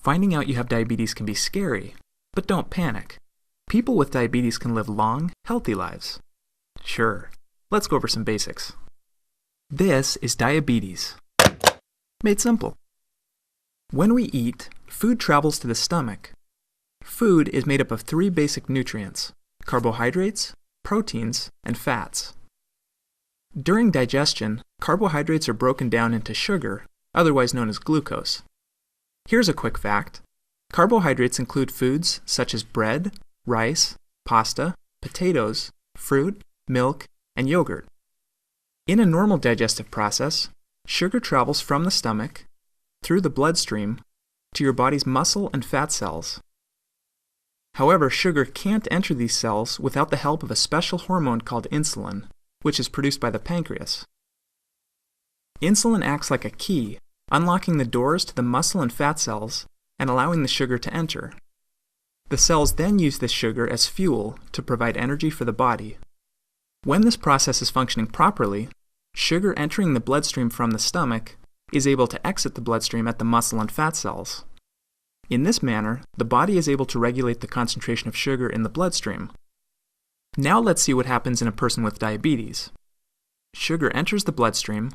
Finding out you have diabetes can be scary, but don't panic. People with diabetes can live long, healthy lives. Sure, let's go over some basics. This is diabetes. Made simple. When we eat, food travels to the stomach. Food is made up of 3 basic nutrients: carbohydrates, proteins, and fats. During digestion, carbohydrates are broken down into sugar, otherwise known as glucose. Here's a quick fact. Carbohydrates include foods such as bread, rice, pasta, potatoes, fruit, milk, and yogurt. In a normal digestive process, sugar travels from the stomach, through the bloodstream, to your body's muscle and fat cells. However, sugar can't enter these cells without the help of a special hormone called insulin, which is produced by the pancreas. Insulin acts like a key, unlocking the doors to the muscle and fat cells and allowing the sugar to enter. The cells then use this sugar as fuel to provide energy for the body. When this process is functioning properly, sugar entering the bloodstream from the stomach is able to exit the bloodstream at the muscle and fat cells. In this manner, the body is able to regulate the concentration of sugar in the bloodstream. Now let's see what happens in a person with diabetes. Sugar enters the bloodstream,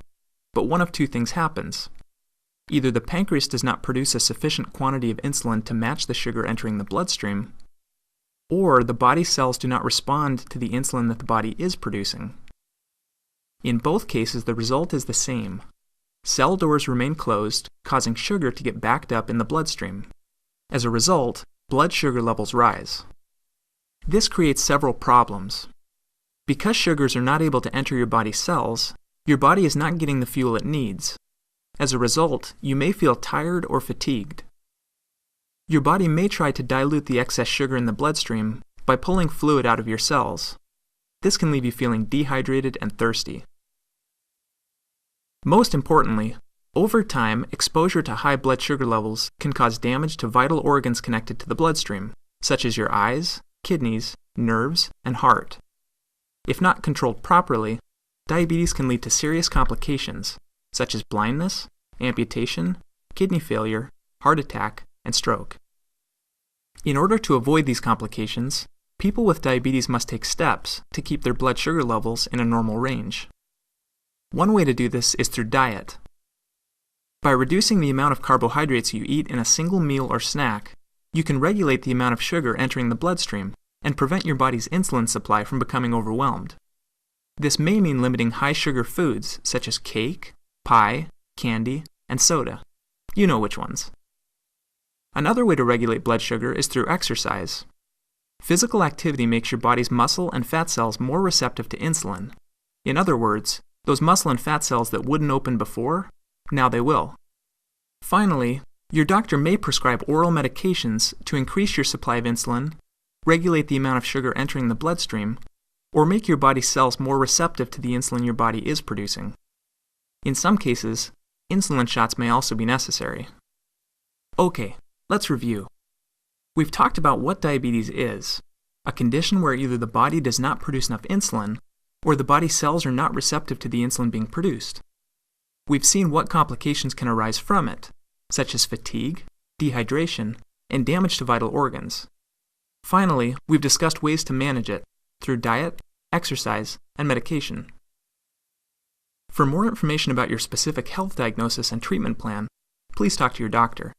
but one of 2 things happens. Either the pancreas does not produce a sufficient quantity of insulin to match the sugar entering the bloodstream, or the body cells do not respond to the insulin that the body is producing. In both cases, the result is the same. Cell doors remain closed, causing sugar to get backed up in the bloodstream. As a result, blood sugar levels rise. This creates several problems. Because sugars are not able to enter your body's cells, your body is not getting the fuel it needs. As a result, you may feel tired or fatigued. Your body may try to dilute the excess sugar in the bloodstream by pulling fluid out of your cells. This can leave you feeling dehydrated and thirsty. Most importantly, over time, exposure to high blood sugar levels can cause damage to vital organs connected to the bloodstream, such as your eyes, kidneys, nerves, and heart. If not controlled properly, diabetes can lead to serious complications, such as blindness, amputation, kidney failure, heart attack, and stroke. In order to avoid these complications, people with diabetes must take steps to keep their blood sugar levels in a normal range. One way to do this is through diet. By reducing the amount of carbohydrates you eat in a single meal or snack, you can regulate the amount of sugar entering the bloodstream and prevent your body's insulin supply from becoming overwhelmed. This may mean limiting high-sugar foods such as cake, pie, candy, and soda. You know which ones. Another way to regulate blood sugar is through exercise. Physical activity makes your body's muscle and fat cells more receptive to insulin. In other words, those muscle and fat cells that wouldn't open before, now they will. Finally, your doctor may prescribe oral medications to increase your supply of insulin, regulate the amount of sugar entering the bloodstream, or make your body's cells more receptive to the insulin your body is producing. In some cases, insulin shots may also be necessary. Okay, let's review. We've talked about what diabetes is, a condition where either the body does not produce enough insulin, or the body cells are not receptive to the insulin being produced. We've seen what complications can arise from it, such as fatigue, dehydration, and damage to vital organs. Finally, we've discussed ways to manage it through diet, exercise, and medication. For more information about your specific health diagnosis and treatment plan, please talk to your doctor.